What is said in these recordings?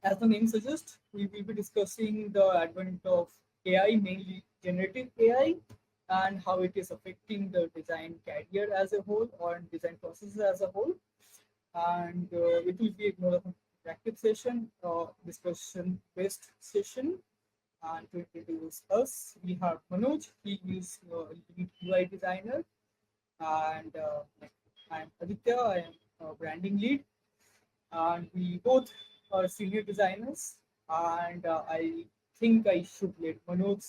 As the name suggests, we will be discussing the advent of AI, mainly generative AI, and how it is affecting the design career as a whole or design processes as a whole. And it will be more of an interactive session, discussion-based session. And to introduce us, we have Manoj. He is lead UI designer, and I am Aditya. I am branding lead, and we both are senior designers. And I think I should let Manoj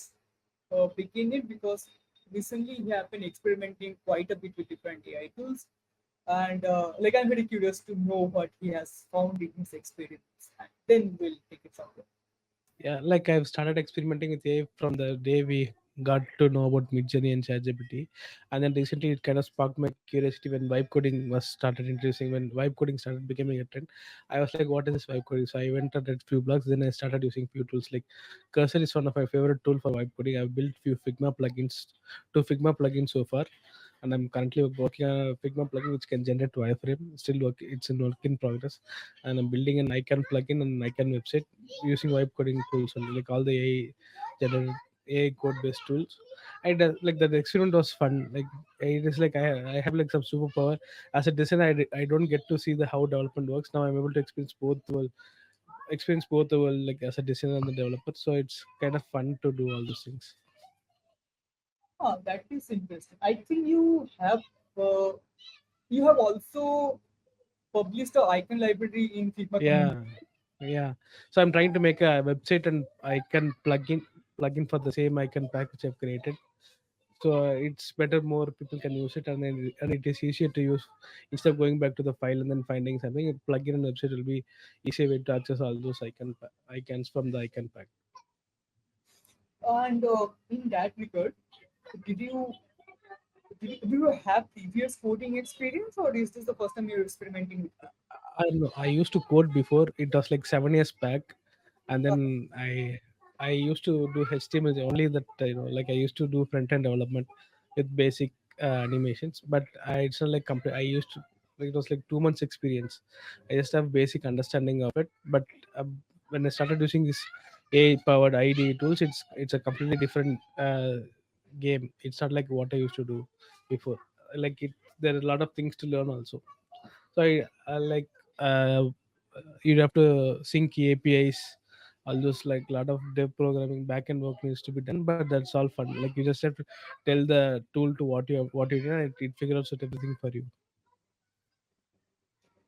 begin it because recently he have been experimenting quite a bit with different AI tools, and like I'm very curious to know what he has found in his experience, and then we'll take it from there. Yeah, like I've started experimenting with AI from the day we got to know about Midjourney and ChatGPT, and then recently it kind of sparked my curiosity when vibe coding was started introducing. When vibe coding started becoming a trend, I was like, "What is this vibe coding?" So I went and read few blogs. Then I started using few tools. Like Cursor is one of my favorite tool for vibe coding. I've built few Figma plugins, two Figma plugins so far, and I'm currently working on a Figma plugin which can generate wireframe. Still work, it's in work in progress, and I'm building an icon plugin and an icon website using vibe coding tools only, like all the generated AI code based tools. And like the experiment was fun. Like it is like I have like some superpower as a designer. I don't get to see the how development works. Now I'm able to experience both the world, like as a designer and the developer. So it's kind of fun to do all those things. Ah, that is interesting. I think uh, you have also published a icon library in Figma community. Yeah, yeah. So I'm trying to make a website and icon plugin for the same icon pack which I've created. So it's better, more people can use it, and then and it is easier to use instead of going back to the file and then finding something. A plugin and website will be easier way to access all those icons from the icon pack. And in that regard, did you do you have previous coding experience, or is this the first time you're experimenting with coding? I know I used to code before. It was like 7 years back, and then I used to do HTML only. That like I used to do front end development with basic animations, but it's not like complete. I used to like, it was like 2 months experience. I just have basic understanding of it, but when I started using this AI powered IDE tools, it's a completely different game. It's not like what I used to do before. Like there are a lot of things to learn also. So I like uh, you'd have to sync APIs, all those like lot of dev programming backend work needs to be done, but that's all fun. Like you just have to tell the tool to what you do, and it figures out everything for you.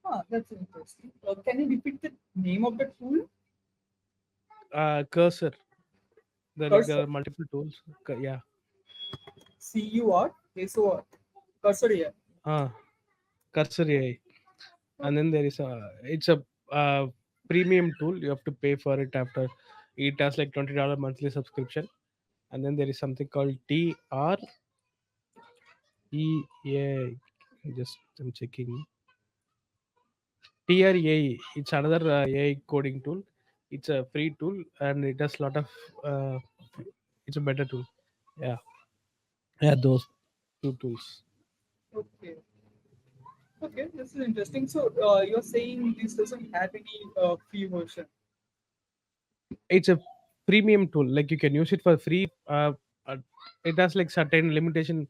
Ah, that's interesting. Can you repeat the name of the tool? Cursor, there Cursor. are multiple tools. Yeah, CURSOR. Cursor here. uh, Cursor AI, and then there is a uh, premium tool. You have to pay for it after. It has like $20 monthly subscription, and then there is something called TREA. Just I'm checking. TREA. It's another AI coding tool. It's a free tool and it does a lot of. Uh, it's a better tool. Yeah, yeah, those two tools. Okay. Okay, this is interesting. So you're saying this doesn't have any free version. It's a premium tool. Like you can use it for free. Uh, it has like certain limitation.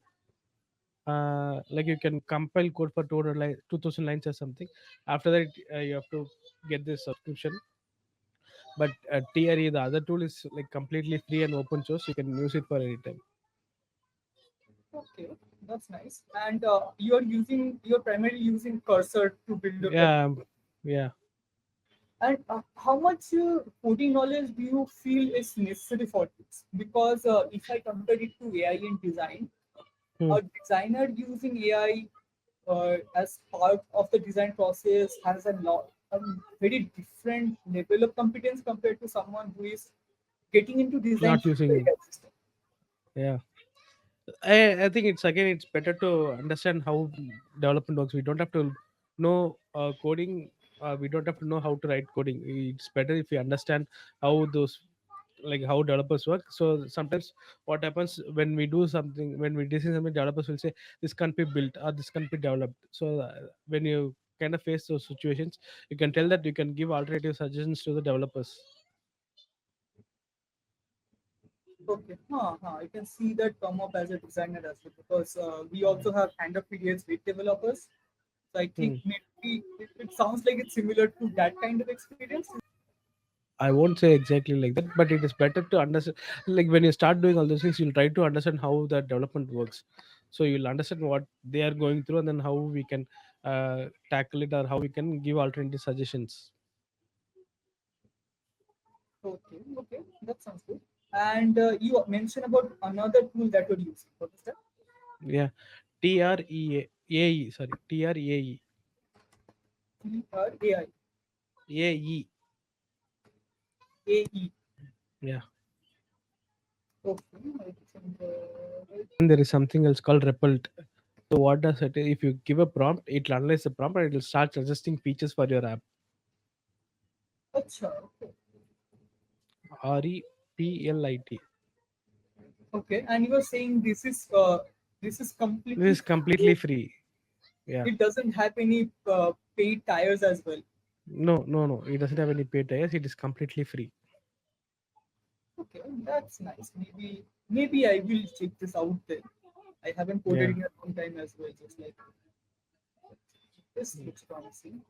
Like you can compile code for 2,000 lines or something. After that, you have to get this subscription. But TRE, the other tool, is like completely free and open source. You can use it for any time. Okay, that's nice. And you're primarily using Cursor to build up the. Yeah, yeah. And how much coding knowledge do you feel is necessary for this? Because if I compare it to AI in design, Hmm. a designer using AI as part of the design process has a very different level of competence compared to someone who is getting into design Not through the using. AI system. Yeah, I think it's better to understand how development works. We don't have to know coding. We don't have to know how to write coding. It's better if we understand how those, like how developers work. So sometimes what happens when we do something, when we design something, developers will say this can't be built or this can't be developed. So when you kind of face those situations, you can tell that you can give alternative suggestions to the developers. Okay, I can see that come up as a designer as well because we also have hand-up periods with developers. So I think Hmm. maybe it sounds like it's similar to that kind of experience. I won't say exactly like that, but it is better to understand. Like when you start doing all those things, you'll try to understand how the development works. So you'll understand what they are going through, and then how we can tackle it, or how we can give alternative suggestions. Okay, okay, that sounds good. And you mentioned about another tool that you're using. What is that? Yeah, TREAE. Sorry, TREAE. TRAI, AE. AE. Yeah. Okay, I think. And there is something else called Repult. So what does it? If you give a prompt, it will analyze the prompt and it will start suggesting features for your app. Acha, okay. REPLIT. Okay, and you were saying this is This completely is free. completely free. Yeah. It doesn't have any paid tires as well. No, no, no. It doesn't have any paid tires. It is completely free. Okay, that's nice. Maybe I will check this out then. I haven't coded Yeah. in a long time as well. Just like this looks promising.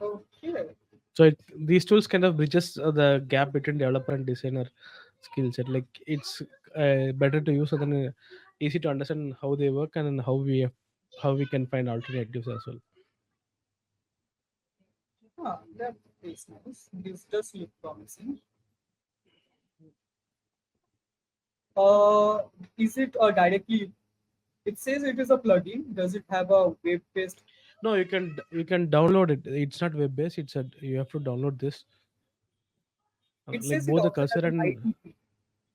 Okay. So these tools kind of bridges the gap between developer and designer skill set. Like it's better to use, so then easy to understand how they work, and then how we can find alternatives as well. That is nice. This does look promising. Uh, is it directly? It says it is a plugin. Does it have a web-based? No, you can download it. It's not web based. You have to download this. It Like says it both the also cursor has an and IDE.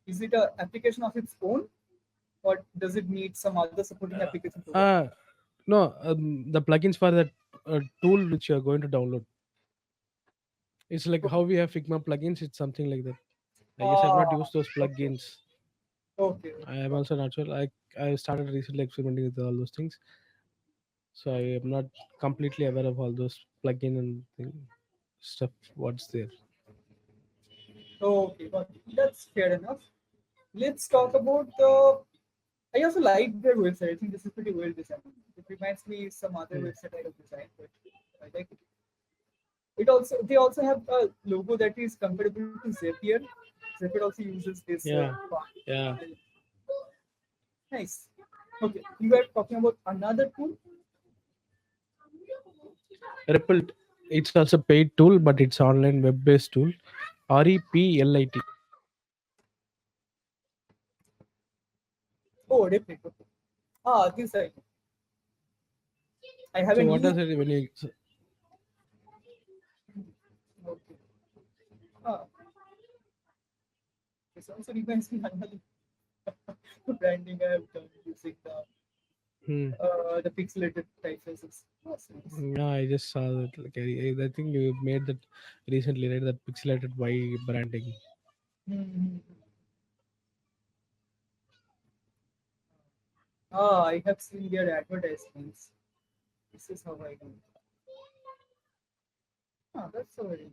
Is it an application of its own, or does it need some other supporting uh, application to work? uh no, the plugins for that tool which you are going to download. It's like how Okay. we have Figma plugins. It's something like that. I guess I've not Ah, used those okay. plugins. Okay. I am Got it. also not sure. I started recently experimenting with all those things, so I am not completely aware of all those plugin and stuff. What's there? Okay, got it. That's fair enough. Let's talk about the. I also like their website. I think this is pretty well designed. It reminds me some other Hmm. website I have designed, but I like it. It also they also have a logo that is comparable to Zapier. Zapier also uses this Yeah, font. yeah. Nice. Okay, you were talking about another tool. Ripple. It's also paid tool, but it's online web based tool. REPLIT. Oh, Replit. Okay. This I So haven't what used. does it when you? Okay. Ah, this also reminds me another branding I have done using Hmm. the pixelated typefaces. That's nice. Yeah, I just saw that. Like I think you made that recently, right? That pixelated Y branding. Hmm. I have seen their advertisements. This is how I do. That's a very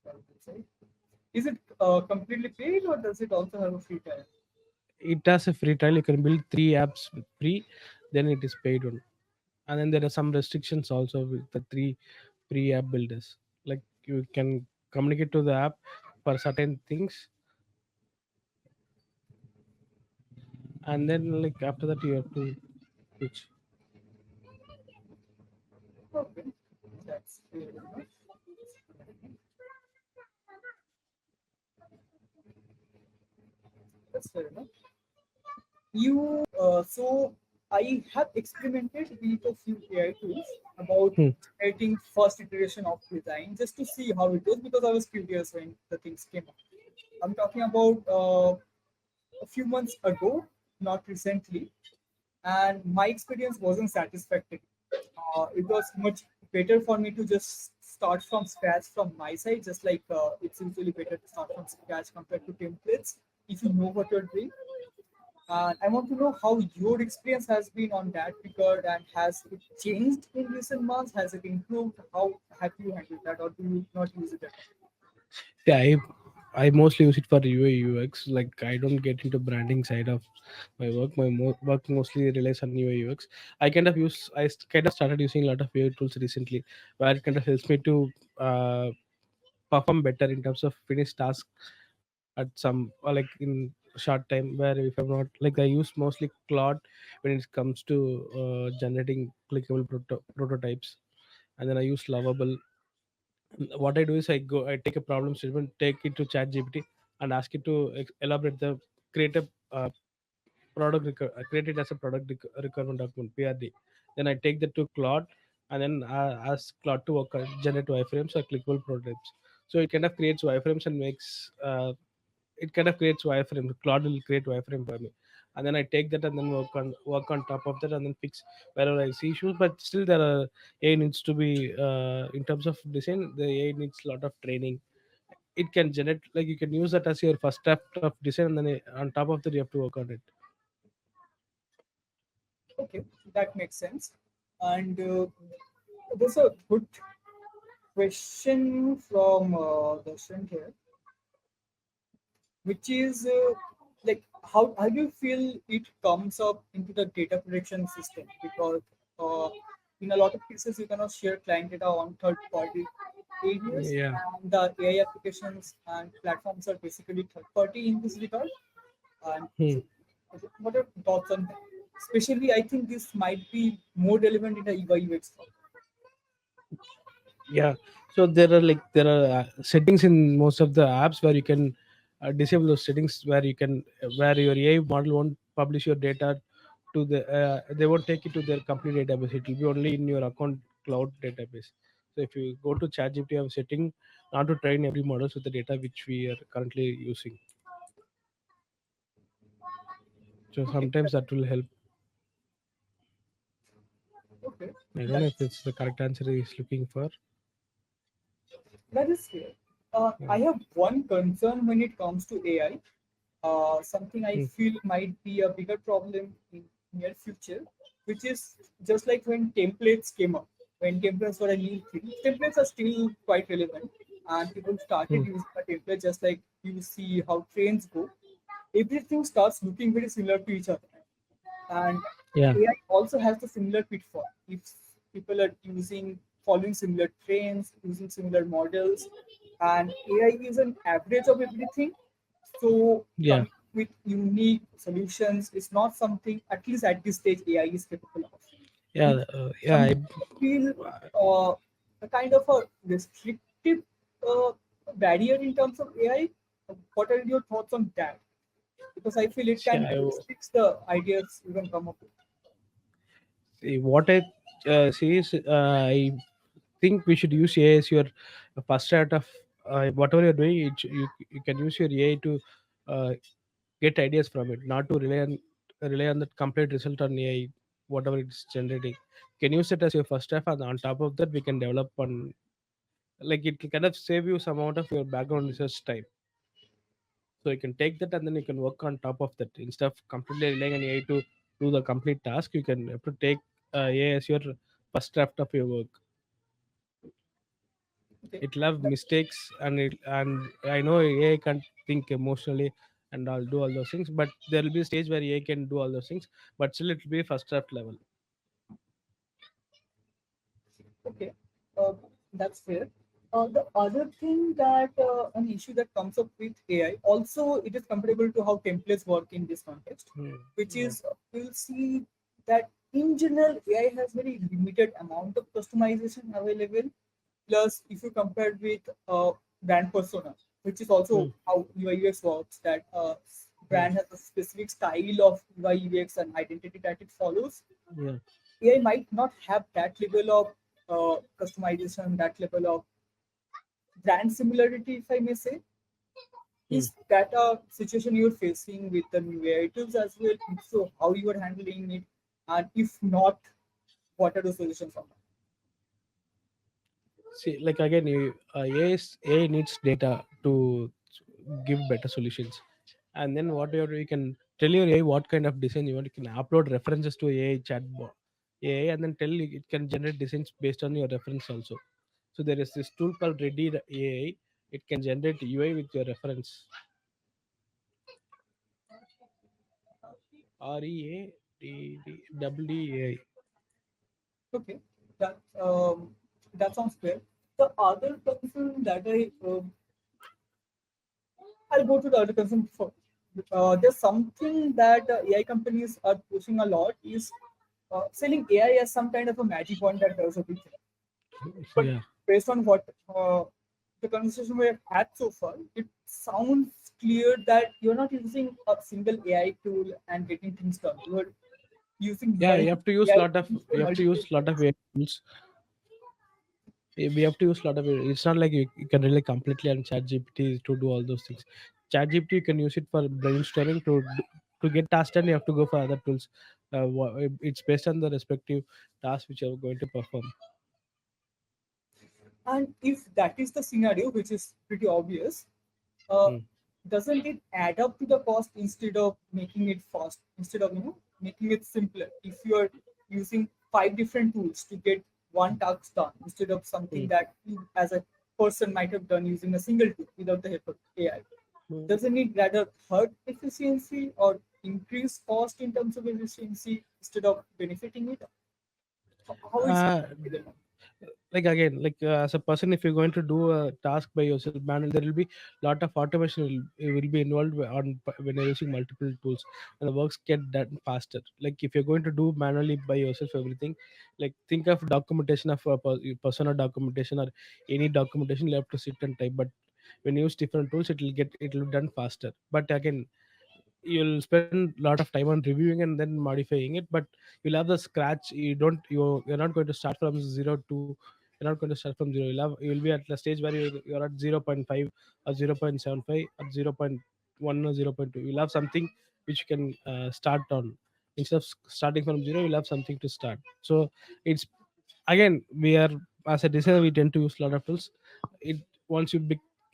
good website. Is it completely paid or does it also have a free trial? It has a free trial. You can build 3 apps with free, then it is paid one. And then there are some restrictions also with the 3 free app builders. Like you can communicate to the app for certain things, and then like after that you have to switch. Okay, that's fair enough. That's fair enough. So I have experimented with a few AI tools about Hmm. generating first iteration of design just to see how it goes because I was curious when the things came up. I'm talking about a few months ago, not recently, and my experience wasn't satisfactory. It was much better for me to just start from scratch from my side, just like it's usually better to start from scratch compared to templates if you know what you're doing. And I want to know how your experience has been on that regard, and has it changed in recent months? Has it improved? How have you handled that, or do you not use it at all? Yeah, I mostly use it for UI UX. Like I don't get into branding side of my work. My work mostly relies on UI UX. Kind of started using a lot of AI tools recently, where it kind of helps me to uh, perform better in terms of finish task at some, or like in short time. Where if I'm not like, I use mostly Claude when it comes to generating clickable prototypes, and then I use Lovable. What I do is I take a problem statement, take it to chat gpt, and ask it to elaborate the create a create it as a requirement document, PRD. Then I take that to Claude, and then ask Claude to work on generate wireframes or clickable prototypes. So it kind of creates wireframes and makes it kind of creates wireframe. Claude will create wireframe for me, and then I take that and then work on top of that, and then fix wherever I see issues. But still, there are AI needs to be in terms of design. The AI needs a lot of training. It can generate, like you can use that as your first draft of design, and then on top of that you have to work on it. Okay, that makes sense. And there's a good question from the student here, which is like how do you feel it comes up into the data protection system? Because uh, in a lot of cases you cannot share client data on third party areas, Yeah. and the AI applications and platforms are basically third party in this regard. And Hmm. so, what are your thoughts on that? Especially, I think this might be more relevant in the UI/UX. Yeah. So there are settings in most of the apps where you can disable those settings, where you can where your AI model won't publish your data to the they won't take it to their complete database. It will be only in your account cloud database. So if you go to ChatGPT, you have a setting not to train every models with the data which we are currently using. So Okay, sometimes that will help. okay, I don't know if that's it's the correct answer he's looking for. that is fair. Yeah. I have one concern when it comes to AI. Something I Hmm. feel might be a bigger problem in near future, which is just like when templates came up. When templates were a new thing, templates are still quite relevant, and people started Hmm. using a template just like you see how trains go. Everything starts looking very similar to each other. And Yeah. AI also has the similar pitfall. If people are following similar trends, using similar models, and AI is an average of everything, so Yeah. coming with unique solutions is not something, at least at this stage, AI is capable of. Which Yeah. sometimes I feel uh, a kind of a restrictive uh, barrier in terms of AI. What are your thoughts on that? Because I feel it See, can restrict the ideas you can come up with. what I see is I think we should use AI as your first start of whatever you're doing. You can use your AI to uh, get ideas from it, not to rely on the complete result on AI, whatever it's generating. You can use it as your first step, and on top of that, we can develop on, like it can kind of save you some amount of your background research time. So you can take that and then you can work on top of that instead of completely relying on AI to do the complete task. You can have to take AI as your first draft of your work. Okay. It'll have mistakes, and I know AI can't think emotionally and I'll do all those things, but there will be a stage where AI can do all those things, but still it'll be first draft level. Okay, that's fair. The other thing that an issue that comes up with AI, also it is comparable to how templates work in this context, Hmm. which Yeah. is we'll see that in general AI has very limited amount of customization available. Plus, if you compare with brand persona, which is Hmm. also how UI/UX works, that Yeah. brand has a specific style of UI/UX and identity that it follows. Yeah. AI might not have that level of customization, that level of brand similarity, if I may say. Hmm. Is that a situation you're facing with the new AI tools as well? If so, how you are handling it? And if not, what are the solutions on that? See, like again, AI needs data to give better solutions, and then what you can tell your AI what kind of design you want. You can upload references to AI chatbot AI, and then tell it can generate designs based on your reference also. So there is this tool called Ready AI. It can generate UI with your reference. READDAI. Okay, that that sounds fair. The other concern that I'll go to the other concern first. There's something that AI companies are pushing a lot is selling AI as some kind of a magic wand that does everything. But Yeah, based on what the conversation we have had so far, it sounds clear that you're not using a single AI tool and getting things done. You're using yeah. You multiple have to use AI lot of. tools for You have to multiple use lot of things. AI tools. We have to use lot of. It's not like you can rely completely on ChatGPT to do all those things. ChatGPT you can use it for brainstorming to get tasks done. You have to go for other tools. It's based on the respective task which you are going to perform. And if that is the scenario, which is pretty obvious, uh, Hmm. doesn't it add up to the cost instead of making it fast, instead of making it simpler? If you are using five different tools to get one task done instead of something Hmm. that you as a person might have done using a single tool without the help of AI, doesn't it rather hurt efficiency or increase cost in terms of efficiency instead of benefiting it? How is Uh, that dilemma? like again, like as a person, if you're going to do a task by yourself manually, there will be lot of automation will be involved when you're using multiple tools, and the works get done faster. Like if you're going to do manually by yourself everything, like think of documentation of persona documentation or any documentation you have to sit and type. But when you use different tools, it will done faster. But again, you'll spend a lot of time on reviewing and then modifying it, but you'll have the scratch. You're not going to start from zero to you're not going to start from zero. You'll be at the stage where you're at zero point 0.5 or 0.75 or zero point 0.1 or zero point 0.2. You'll have something which you can start on. Instead of starting from zero, you'll have something to start. So it's again, we are, as a designer, we tend to use a lot of tools. It Once you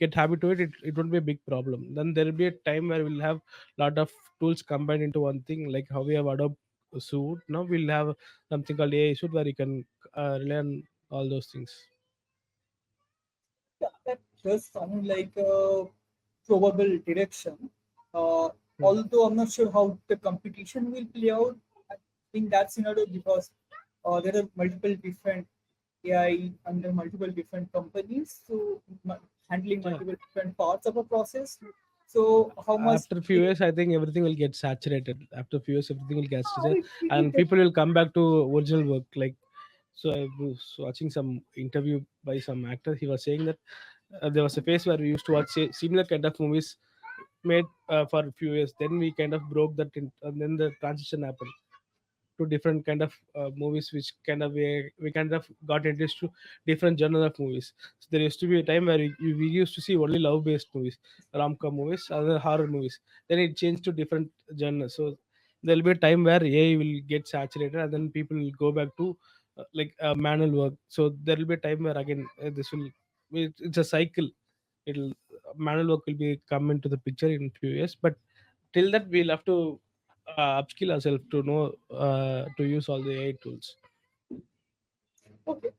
get habit to it won't be a big problem. Then there will be a time where we'll have lot of tools combined into one thing, like how we have Adobe Suite. Now we'll have something called AI Suite where you can rely on all those things. Yeah, that does sound like a probable direction. Uh, Hmm. Although I'm not sure how the competition will play out in that scenario because there are multiple different AI under multiple different companies, so handling Yeah. multiple different parts of a process. So how much After a few years, I think everything will get saturated. After a few years, everything will get saturated, it and people will come back to original work. Like, so I was watching some interview by some actor. He was saying that there was a phase where we used to watch similar kind of movies made for a few years. Then we kind of broke that, and then the transition happened to different kind of movies, which kind of we kind of got introduced to different genre of movies. So there used to be a time where we used to see only love based movies, rom-com movies, other horror movies. Then it changed to different genres. So there'll be a time where AI will get saturated, and then people will go back to manual work. So there will be a time where again this will it's a cycle. It'll Manual work will be come into the picture in few years, but till that we'll have to upskill ourselves to know to use all the AI tools. okay.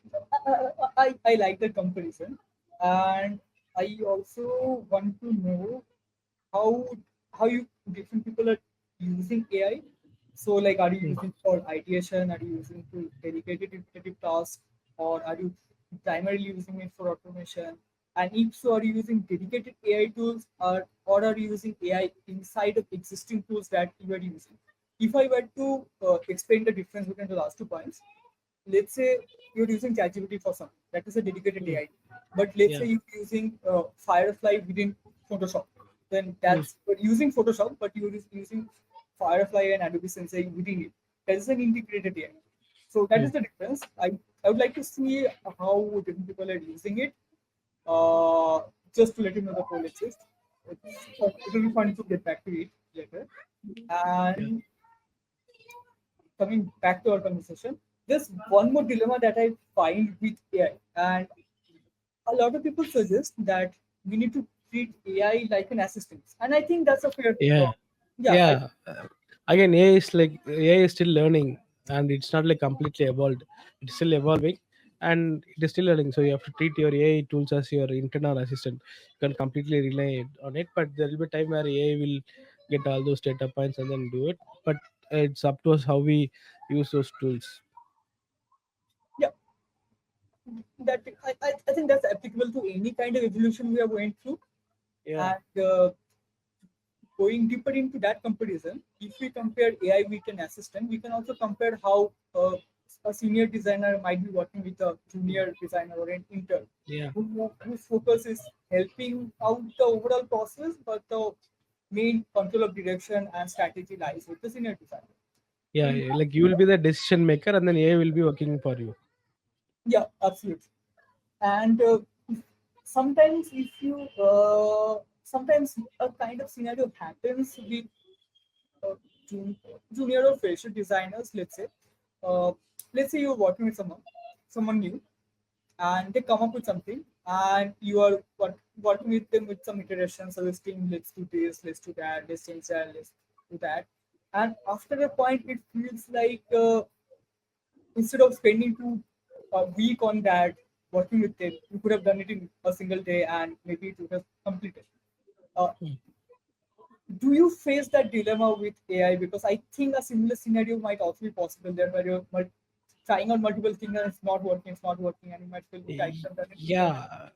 I like the comparison, and I also want to know how how you different people are using AI. So, like, are you Hmm. using for ideation? Are you using to dedicated repetitive tasks, or are you primarily using it for automation? And if so, are you using dedicated AI tools, or are you using AI inside of existing tools that you are using? If I were to explain the difference between the last 2 points, let's say you're using ChatGPT for something that is a dedicated Hmm. AI, but let's Yeah. say you're using Firefly within Photoshop, then Hmm. that's but using Photoshop, but you're using Firefly and Adobe Sensei within it. That is an integrated AI. So that Hmm. is the difference. I would like to see how different people are using it. Uh, just to let you know the poll exists. It will be fun to get back to it later. Yeah. And coming back to our conversation, there's one more dilemma that I find with AI, and a lot of people suggest that we need to treat AI like an assistant, and I think that's a fair Yeah. Yeah, Yeah, again AI is like AI is still learning, and it's not like completely evolved. It's still evolving, and it is still learning. So you have to treat your AI tools as your internal assistant. You can completely rely on it, but there will be a time where AI will get all those data points and then do it. But it's up to us how we use those tools. yeah, that I think that's applicable to any kind of evolution we are going through. Yeah, And going deeper into that comparison, if we compare AI with an assistant, we can also compare how a senior designer might be working with a junior designer or an intern, yeah, whose focus is helping out the overall process, but the main control of direction and strategy lies with the senior designer. yeah. In Like you will be the decision maker, and then AI will be working for you. Yeah, absolutely. And sometimes if you sometimes a kind of scenario happens with uh, junior or fresher designers, uh, let's say you're working with someone new, and they come up with something, and you are working with them with some iterations, suggesting let's do this, let's do that, let's change that, let's do that. And after a point it feels like instead of spending a week on that working with it, you could have done it in a single day and maybe it would have completed. Uh, do you face that dilemma with AI? Because I think a similar scenario might also be possible there, where you're trying out multiple things and it's not working, and you might feel, okay, I could have done it differently. Yeah,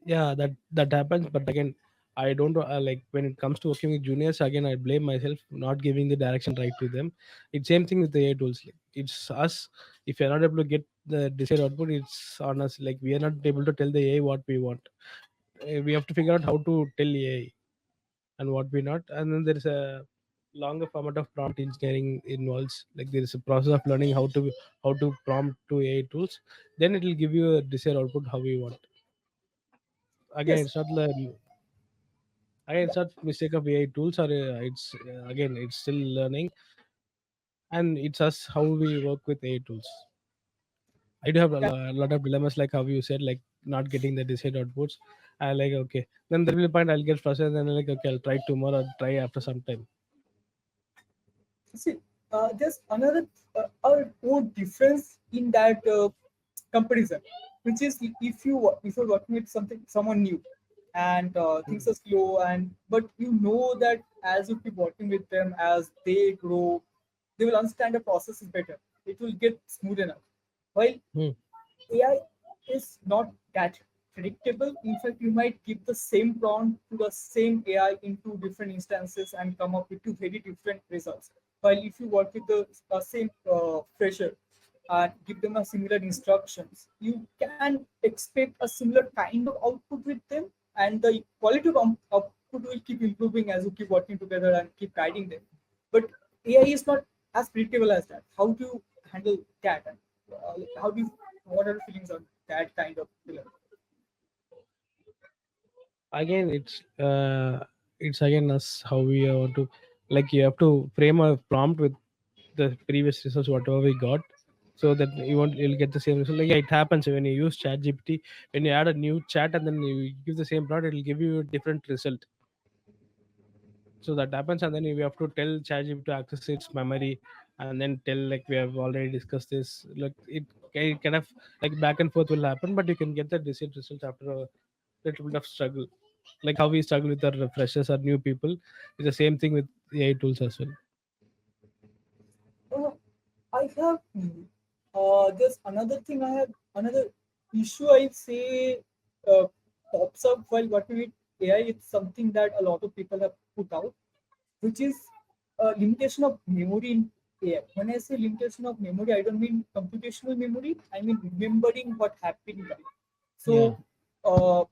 yeah, that happens. But again, I don't like when it comes to working with juniors. Again, I blame myself not giving the direction right to them. It's same thing with the AI tools. Like, it's us. If you're not able to get the desired output, it's on us. Like we are not able to tell the AI what we want. We have to figure out how to tell AI and what we not. And then there is a longer format of prompt engineering involves. Like there is a process of learning how to prompt to AI tools. Then it will give you a desired output how we want. Again, Yes, it's not the again yeah, it's not mistake of AI tools, or it's again it's still learning, and it's us how we work with AI tools. I do have yeah. a lot of dilemmas, like how you said, like not getting the desired outputs. I like, okay, then there will be a point I'll get frustrated, and then like, okay, I'll try tomorrow, I'll try after some time. See, there's another a more difference in that comparison, which is if you're working with someone new, and things are slow, and but you know that as you keep working with them, as they grow, they will understand the process is better. It will get smooth enough. While Hmm. AI is not that predictable. In fact, you might give the same prompt to the same AI in two different instances and come up with two very different results. While if you work with the same fresher and give them a similar instructions, you can expect a similar kind of output with them, and the quality of output will keep improving as you keep working together and keep guiding them. But AI is not as predictable as that. How do you handle that? And how do you what are your feelings on that kind of filler? Again, it's again us how we want to, like you have to frame a prompt with the previous results whatever we got, so that you'll get the same result. Like, yeah, it happens when you use chat gpt. When you add a new chat and then you give the same prompt, it'll give you a different result. So that happens, and then we have to tell ChatGPT to access its memory, and then tell, like we have already discussed this. Like it kind of like back and forth will happen, but you can get the desired results after a little bit of struggle. Like how we struggle with our freshers or new people, it's the same thing with AI tools as well. Uh, I have there's another thing I have another issue I say uh, pops up while working with AI. It's something that a lot of people have put out, which is limitation of memory in AI. When I say limitation of memory, I don't mean computational memory. I mean remembering what happened. Right. Yeah. So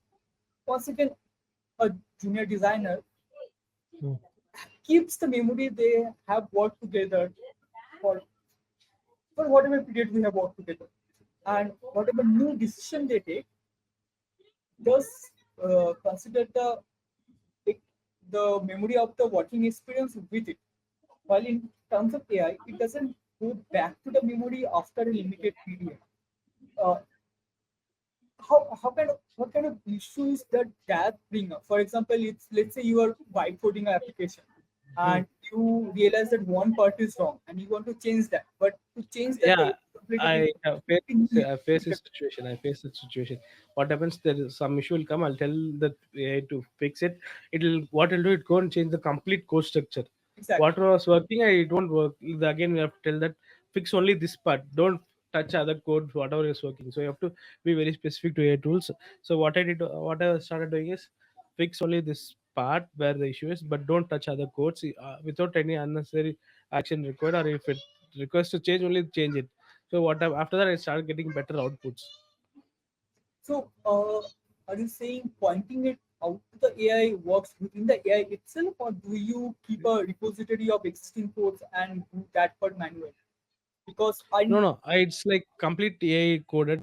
once again, a junior designer Mm. keeps the memory they have worked together for, for whatever period we have worked together. And whatever new decision they take, does consider the memory of the working experience with it. While in terms of AI, it doesn't go back to the memory after a limited period. Uh, how kind of what kind of issues that bring up? For example, it's let's say you are vibe coding an application, Hmm. and you realize that one part is wrong and you want to change that. But to change that, Yeah, completely I have faced need I face this situation. I face that situation. What happens? There is some issue will come. I'll tell the AI to fix it. It'll what it'll do. It go and change the complete code structure. exactly. What was working, it won't work. Again, we have to tell that fix only this part. Don't touch other code. Whatever is working. So you have to be very specific to AI tools. So what I started doing is fix only this part where the issue is, but don't touch other codes without any unnecessary action required. Or if it request to change, only change it. So after that I started getting better outputs. So, are you saying pointing it out to the AI works within the AI itself, or do you keep a repository of existing codes and do that part manually? Because No, I no, it's like complete AI coded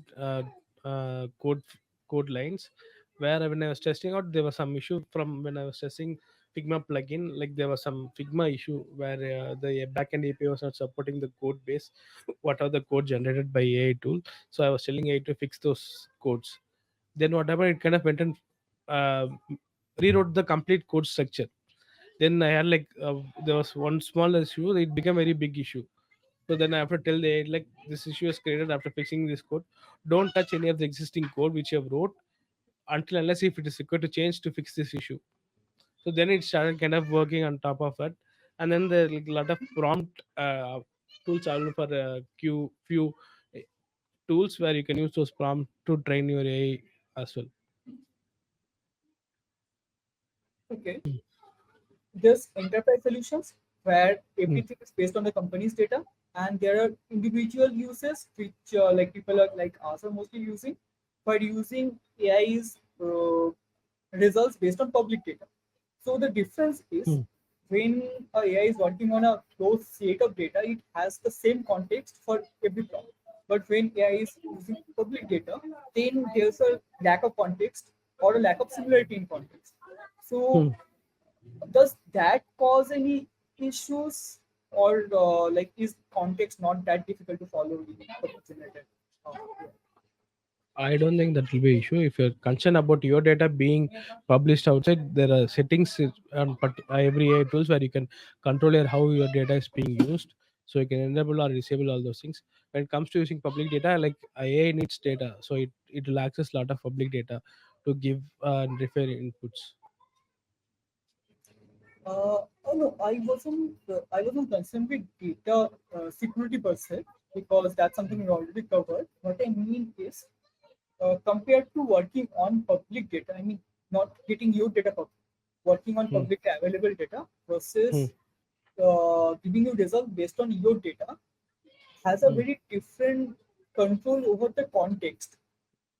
code lines. Where when I was testing out, there was some issue from when I was testing Figma plugin. Like there was some Figma issue where the backend API was not supporting the code base, what are the code generated by AI tool. So I was telling AI to fix those codes. Then whatever it kind of went and uh, rewrote the complete code structure. Then I had like there was one small issue. It became a very big issue. So then I have to tell the AI, like this issue is created after fixing this code. Don't touch any of the existing code which you have wrote until unless if it is required to change to fix this issue. So then it started kind of working on top of it, and then there like a lot of prompt tools available for few uh, tools where you can use those prompts to train your AI as well. okay, there's enterprise solutions where Hmm. everything is based on the company's data, and there are individual uses which like people are like us are mostly using, but using AI's results based on public data. So the difference is Hmm. when a AI is working on a closed set of data, it has the same context for every prompt. But when AI is using public data, then there's a lack of context or a lack of similarity in context. So Hmm. does that cause any issues, or like is context not that difficult to follow in public generated? AI? I don't think that will be an issue. If you're concerned about your data being published outside, there are settings on every AI tools where you can control how your data is being used. So you can enable or disable all those things. When it comes to using public data, like AI needs data, so it will access a lot of public data to give and refer inputs. Oh no, I wasn't concerned with data security per se because that's something we already covered. What I mean is, compared to working on public data, I mean not getting your data public, working on Hmm. publicly available data Hmm. versus giving you results based on your data has a Hmm. very different control over the context.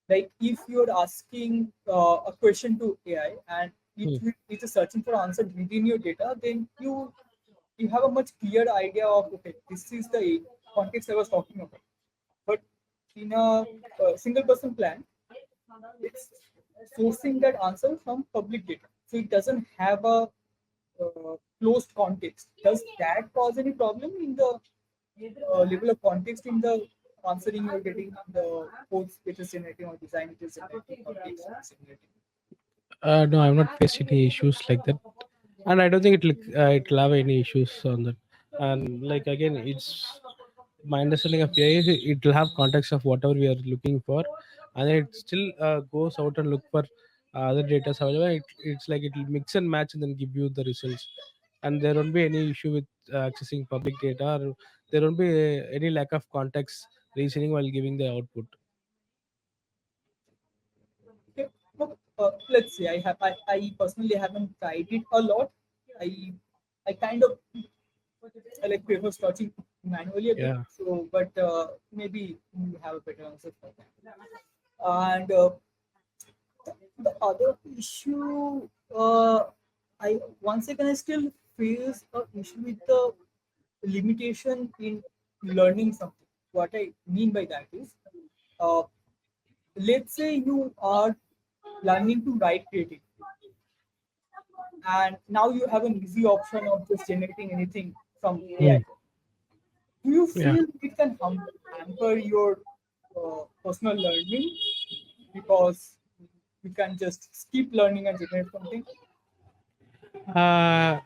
Like if you're asking a question to AI and Hmm. it is searching for answer within your data, then you have a much clearer idea of okay, this is the context I was talking about. But in a single person plan, it's sourcing that answer from public data, so it doesn't have a closed context. Does that cause any problem in the level of context in the answering you're getting, the codes it is generating or design it is generating or text it is generating? No, I've not faced any issues like that, and I don't think it'll have any issues on that. And like again, it's my understanding of AI. It will have context of whatever we are looking for, and then it still goes out and look for other data. However, it's like it will mix and match and then give you the results. And there won't be any issue with accessing public data, or there won't be any lack of context reasoning while giving the output. Okay. Look, let's say I personally haven't tried it a lot. I kind of I like prefer searching manually a bit. Yeah. So, but maybe you have a better answer for that. And the other issue, I once again I still face a issue with the limitation in learning something. What I mean by that is, uh, let's say you are learning to write creatively, and now you have an easy option of just generating anything from Hmm. AI. Do you Yeah. feel it can hamper your personal learning because you can just keep learning and generate something? Uh,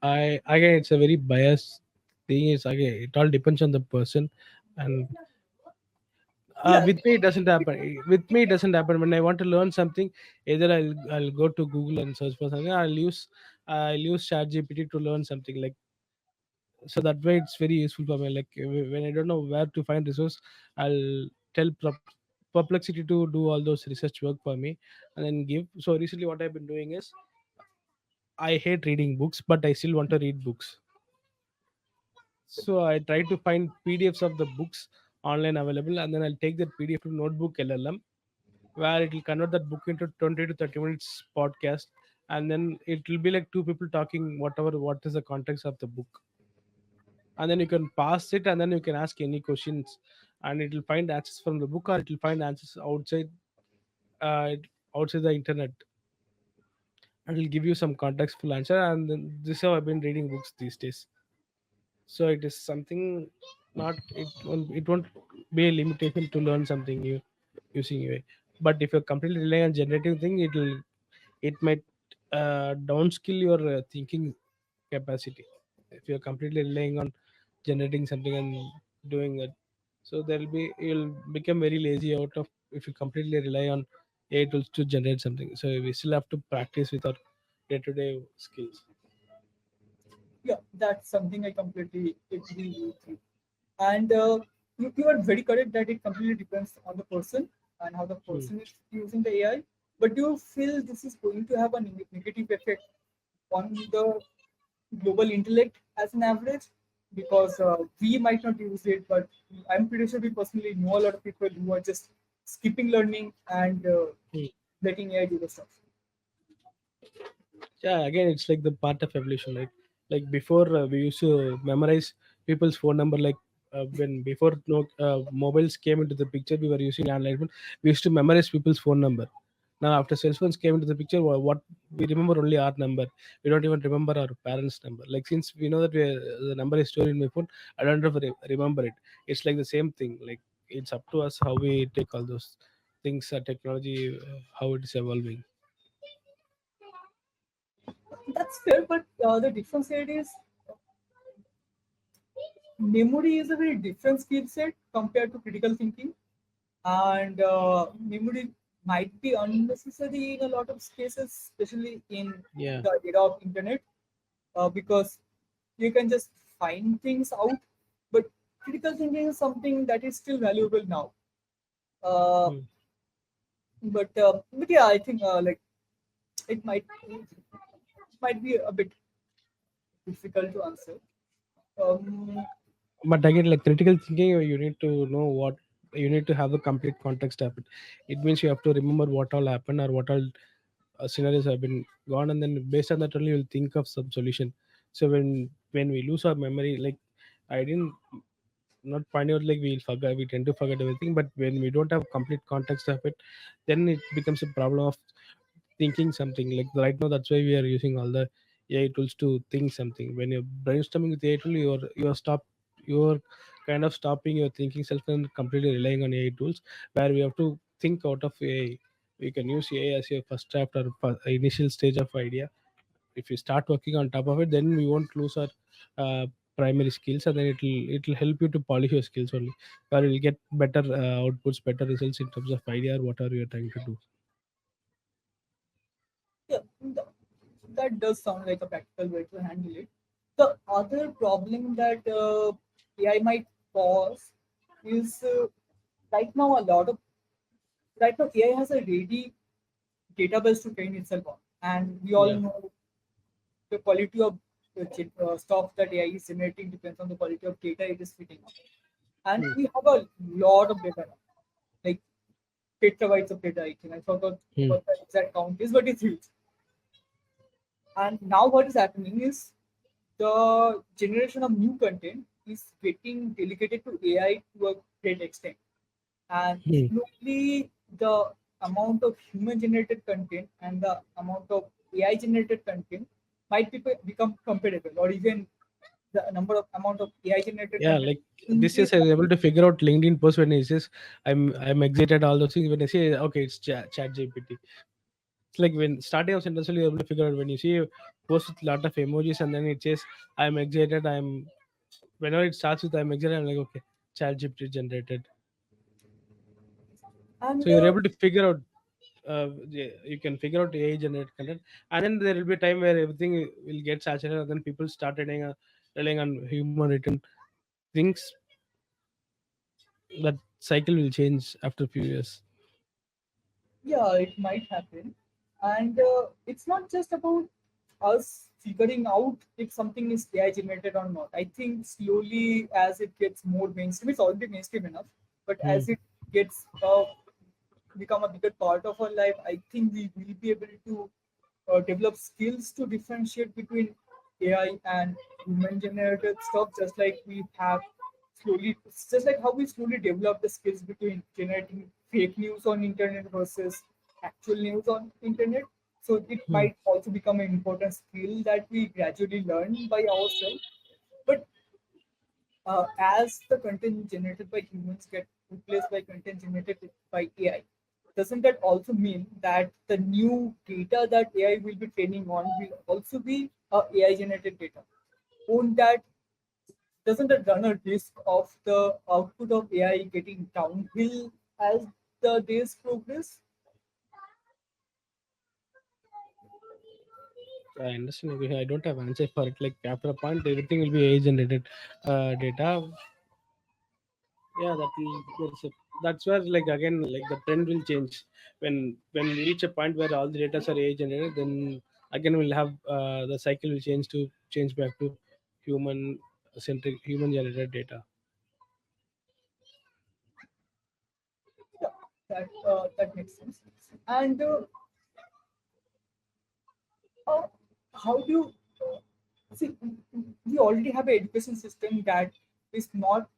I again, it's a very biased thing. Is again, it all depends on the person, and Yeah, with me it doesn't happen. With me it doesn't happen. When I want to learn something, either I'll go to Google and search for something. I'll use ChatGPT to learn something. Like, so that way it's very useful for me. Like, when I don't know where to find resource, I'll tell Perplexity to do all those research work for me, and then give. So recently, what I've been doing is, I hate reading books, but I still want to read books. So I try to find PDFs of the books online available, and then I'll take that PDF to Notebook LLM, where it will convert that book into 20 to 30 minutes podcast, and then it will be like two people talking whatever what is the context of the book, and then you can pass it, and then you can ask any questions, and it will find answers from the book, or it will find answers uh, outside the internet, and it will give you some contextful answer. And then this is how I've been reading books these days. So it is something, not it won't be a limitation to learn something new using AI. But if you're completely relying on generative thing, it might downskill your thinking capacity if you're completely relying on generating something and doing that. So there'll be, you'll become very lazy out of, if you completely rely on AI tools to generate something. So we still have to practice with our day-to-day skills. yeah, that's something I completely agree with you. And you are very correct that it completely depends on the person and how the Hmm. person is using the AI. But do you feel this is going to have a negative effect on the global intellect as an average? Because we might not use it, but I'm pretty sure we personally know a lot of people who are just skipping learning and Hmm. letting AI do the stuff. Yeah, again, it's like the part of evolution, right? Like before, we used to memorize people's phone number. Like, when before no mobiles came into the picture, we were using landline phone. We used to memorize people's phone number. Now after cell phones came into the picture, what we remember only our number. We don't even remember our parents number. Like, since we know that the number is stored in my phone, I don't ever remember it. It's like the same thing. Like, it's up to us how we take all those things, technology, how it is evolving. That's fair, but the difference here is memory is a very different skill set compared to critical thinking, and memory might be unnecessary in a lot of cases, especially in Yeah. the era of internet, because you can just find things out. But critical thinking is something that is still valuable now. Uh, Hmm. but yeah, I think like it might be a bit difficult to answer. Um, But again, like critical thinking, you need to know what, you need to have the complete context of it. It means you have to remember what all happened, or what all scenarios have been gone, and then based on that only you'll think of some solution. So when we lose our memory, like, I didn't not find out, like, we tend to forget everything. But when we don't have complete context of it, then it becomes a problem of thinking something. Like right now, that's why we are using all the AI tools to think something. When you're brainstorming with AI tool, you're kind of stopping your thinking self and completely relying on AI tools, where we have to think out of AI. We can use AI as your first draft or initial stage of idea. If we start working on top of it, then we won't lose our uh, primary skills, and then it'll help you to polish your skills only, or you'll get better outputs, better results in terms of idea or whatever you're trying to do. yeah, that does sound like a practical way to handle it. The other problem that AI might cause is right now a lot of right now AI has a ready database to train itself on, and we all Yeah. know the quality of the stuff that AI is generating depends on the quality of data it is fitting on, and Hmm. we have a lot of data now, like petabytes of data. I think I forgot Hmm. what the exact count is, but it's huge. And now what is happening is the generation of new content is getting delegated to AI to a great extent. And Hmm. slowly the amount of human generated content and the amount of AI generated content might become comparable, or even the number of amount of AI generated Yeah, content like this increase. is I was able to figure out LinkedIn post when he says I'm exited all those things. When I say okay, it's chat GPT, it's It's like when starting of sentence, you're able to figure out when you see a post with lot of emojis and then it says, "I'm excited." Whenever it starts with "I'm excited," I'm like, okay, ChatGPT generated. And So you're able to figure out. You can figure out AI generated content, and then there will be a time where everything will get saturated, and then people start relying on human written things. That cycle will change after a few years. yeah, it might happen. And it's not just about us figuring out if something is AI generated or not. I think slowly, as it gets more mainstream, it's already mainstream enough, but Hmm. as it gets become a bigger part of our life, I think we will be able to develop skills to differentiate between AI and human generated stuff, just like we have slowly, it's just like how we slowly develop the skills between generating fake news on internet versus actual news on internet. So it Hmm. might also become an important skill that we gradually learn by ourselves. But as the content generated by humans get replaced by content generated by AI, doesn't that also mean that the new data that AI will be training on will also be AI generated data? Won't that doesn't that run a risk of the output of AI getting downhill as the days progress? I understand. Okay, I don't have answer for it. Like after a point, everything will be AI generated data. Yeah, that's where like again like the trend will change when we reach a point where all the data are AI generated. Then again we'll have the cycle will change back to human centric human generated data. Yeah, that makes sense. And uh, how do you see? We already have an education system that is not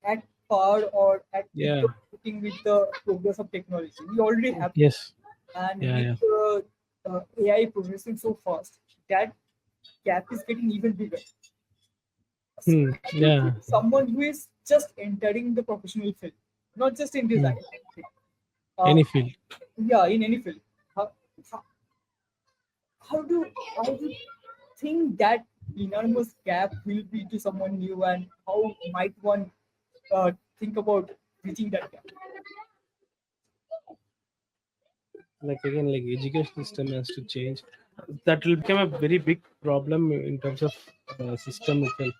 at par or at Yeah. equal footing with the progress of technology. We already have that. Yes. And Yeah. with Yeah. AI progressing so fast, that gap is getting even bigger. Hmm. To Yeah. someone who is just entering the professional field, not just in Hmm. design, anything. Uh, Any field. yeah, in any field. How, how, how do you think that enormous gap will be to someone new, and how might one think about bridging that gap? Like again like education system has to change. That will become a very big problem in terms of system itself.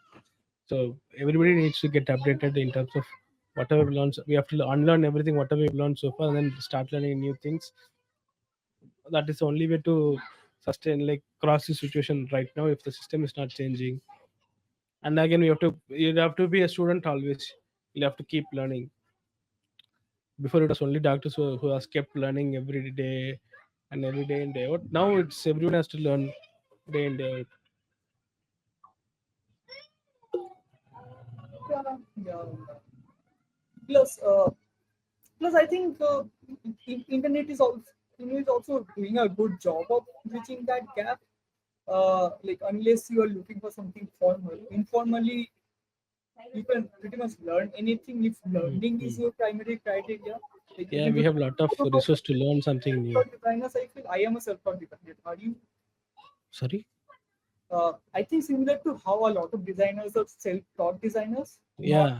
So everybody needs to get updated in terms of whatever we learned. We have to unlearn everything whatever we've learned so far and then start learning new things. That is the only way to sustain like cross the situation right now if the system is not changing. And again you have to be a student always. You have to keep learning. Before it was only doctors who has kept learning every day and every day and day out. Now it's everyone has to learn day in day out. Yeah, yeah. Plus, plus, I think internet is also doing a good job of bridging that gap. Like unless you are looking for something formal, informally you can pretty much learn anything if learning is Mhm. your primary criteria. Like Yeah, even we though have a lot of resource to learn something new. self-taught designers, I feel I am a self-taught designer. Are you? Sorry. I think similar to how a lot of designers are self-taught designers, not Yeah,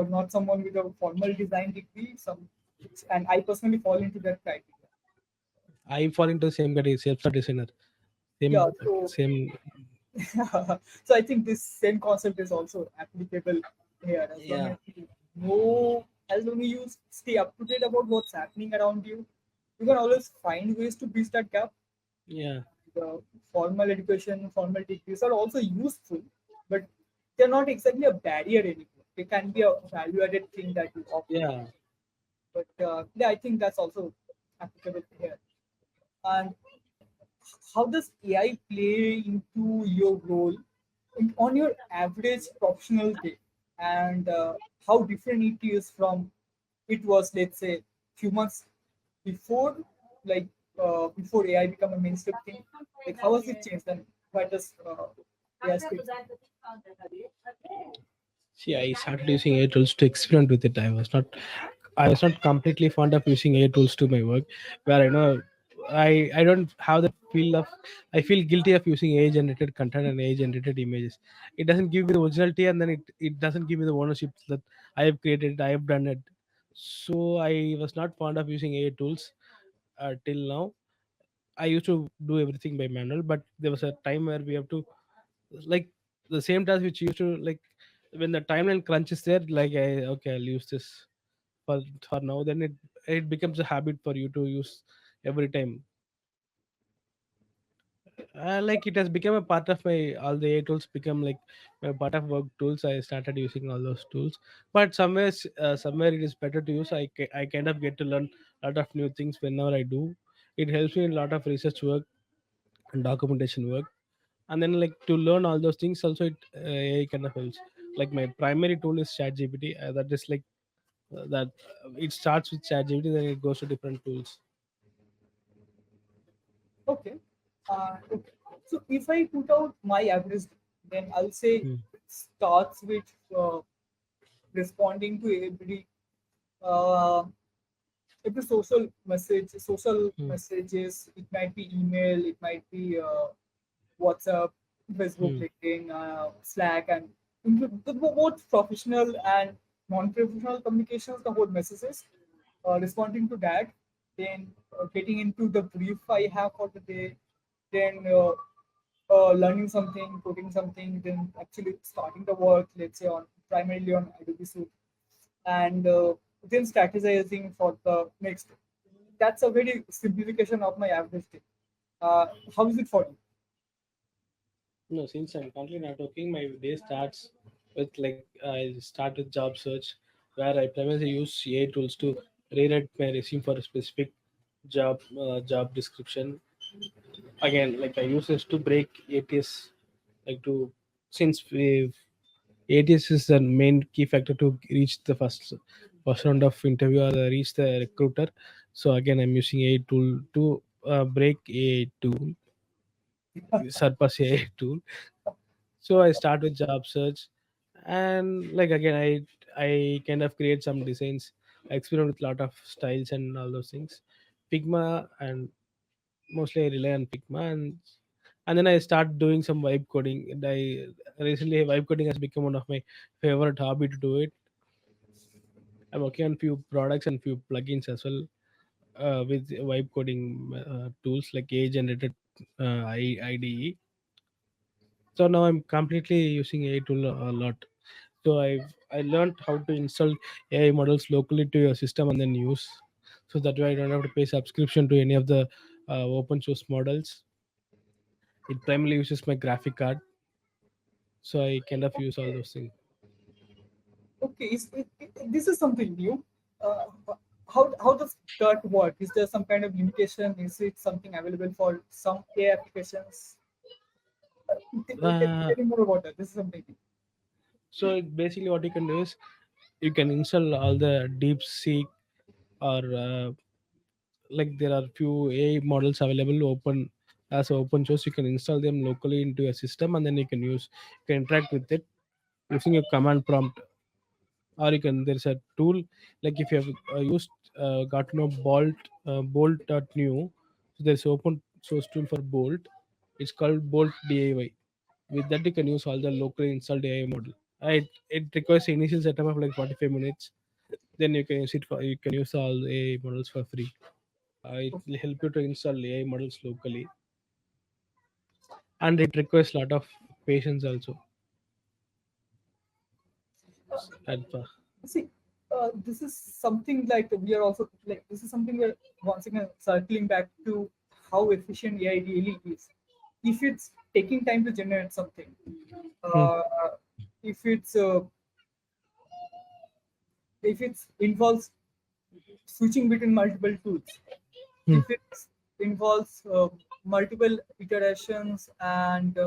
not someone with a formal design degree. And I personally fall into that criteria. I fall into the same category, self designer. Yeah, Same, so same. so I think this same concept is also applicable here. Yeah, As long as you stay up to date about what's happening around you, you can always find ways to bridge that gap. yeah, The formal education, formal degrees are also useful, but they're not exactly a barrier anymore. They can be a value-added thing that you offer. yeah. But yeah, I think that's also applicable here. And how does AI play into your role on your average professional day, and how different it is from it was, let's say, few months before, like before AI become a mainstream thing? Like, how has it changed, and why does AI still? See, I started using AI tools to experiment with it. I was not completely fond of using AI tools to my work, where I know. I don't have that feel of, I feel guilty of using AI generated content and AI generated images. It doesn't give me the originality, and then it doesn't give me the ownership that I have created it, I have done it. So I was not fond of using AI tools till now. I used to do everything by manual, but there was a time where we have to, like, the same task which used to, like, when the timeline crunch is there, like, okay, I'll use this for now. Then it becomes a habit for you to use every time. Like, it has become a part of my, all the AI tools become like a part of work tools. I started using all those tools, but somewhere it is better to use. I kind of get to learn a lot of new things whenever I do. It helps me in a lot of research work and documentation work, and then, like, to learn all those things also, it AI kind of helps. Like, my primary tool is ChatGPT. That is like, that it starts with ChatGPT, then it goes to different tools. Okay. Okay. So if I put out my average, then I'll say Hmm. it starts with responding to uh, every social Hmm. messages. It might be email, it might be WhatsApp, Facebook, Hmm. LinkedIn, Slack, and both professional and non-professional communications. The whole messages, responding to that, then getting into the brief I have for the day, then learning something, coding something, then actually starting the work. Let's say on primarily on Adobe Suite, and then strategizing for the next. That's a very simplification of my average day. How is it for you? No, since I'm currently not working, my day starts with, like, I start with job search, where I primarily use AI tools to rewrite my resume for a specific job description. Again, like, I use this to break ATS, like, to, since we ATS is the main key factor to reach the first round of interview, or reach the recruiter. So again, I'm using AI tool to break AI tool, surpass AI tool. So I start with job search, and, like, again, I kind of create some designs. I experiment with a lot of styles and all those things. Figma, and mostly I rely on Figma, and then I start doing some vibe coding. And I recently, vibe coding has become one of my favorite hobby to do it. I'm working on few products and few plugins as well, with vibe coding tools like AI generated IDE. So now I'm completely using AI tool a lot. So I learned how to install AI models locally to your system and then use. So that way I don't have to pay subscription to any of the open source models. It primarily uses my graphic card, so I kind of use all Okay. those things. Okay, this is something new. Uh, how does that work? Is there some kind of limitation? Is it something available for some AI applications? Uh, Tell me more about that. This is something new. so basically, what you can do is you can install all the deep seek, or like, there are few AI models available open as open source. You can install them locally into your system, and then you can interact with it using a command prompt. Or you can, there's a tool, like, if you have used got to know bolt.new. So there's open source tool for bolt. It's called bolt diy. With that, you can use all the locally installed AI model. It requires initial setup of like 45 minutes. Then you can use all AI models for free. It will help you to install AI models locally, and it requires a lot of patience also. And See, this is something like we are also like this is something we're once again circling back to how efficient AI really is. If it's taking time to generate something, Hmm. uh, if it's if it involves switching between multiple tools, Hmm. if it involves multiple iterations and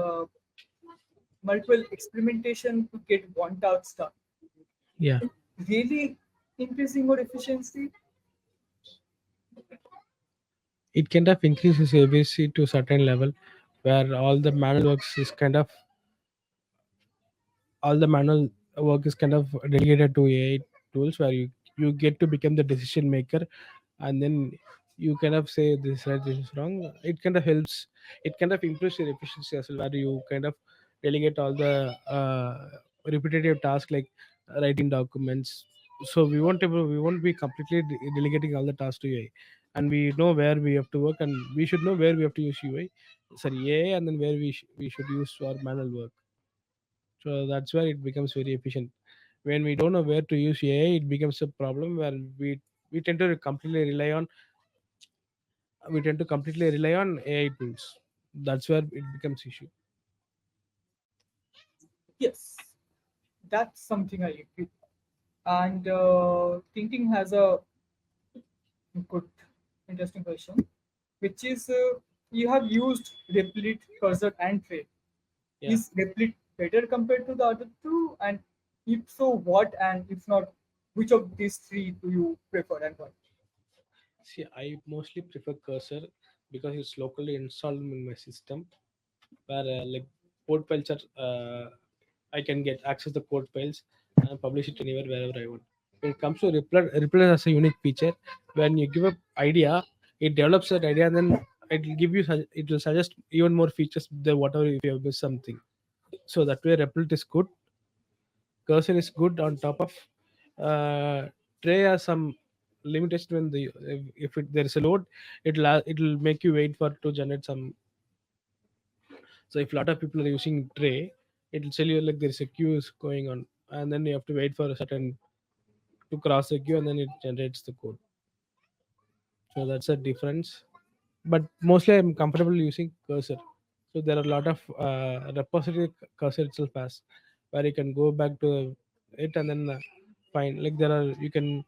multiple experimentation to get one task done, Yeah, really increasing our efficiency. it kind of increases efficiency to a certain level, where all the manual work is kind of delegated to AI tools, where you get to become the decision maker, and then you kind of say this is right, this is wrong. It kind of helps. It kind of improves your efficiency as well, where you kind of delegate all the repetitive tasks like writing documents. So we won't be completely delegating all the tasks to AI, and we know where we have to work, and we should know where we have to use UI, sorry AI, and then where we should use our manual work. So that's where it becomes very efficient. When we don't know where to use AI, it becomes a problem where we tend to completely rely on AI tools. That's where it becomes issue. Yes, that's something I agree. And thinking has a good, interesting question, which is you have used Replit, Cursor, and Trade. Yeah. Is Replit better compared to the other two? And if so, what? And if not, which of these three do you prefer and why? See, I mostly prefer Cursor because it's locally installed in my system. Where like code files are, I can get access the code files and publish it anywhere wherever I want. When it comes to reply as a unique feature, when you give a idea, it develops that idea and then it will suggest even more features than whatever if you have missed something. So that way replit is good. Cursor is good on top of uh, tray has some limitation when if there is a load, it'll make you wait for to generate some. So if a lot of people are using tray, it'll tell you like there's a queue is going on, and then you have to wait for a certain to cross the queue, and then it generates the code. So that's a difference. But mostly I'm comfortable using cursor. So there are a lot of repository cursor itself has where you can go back to it and then find like there are you can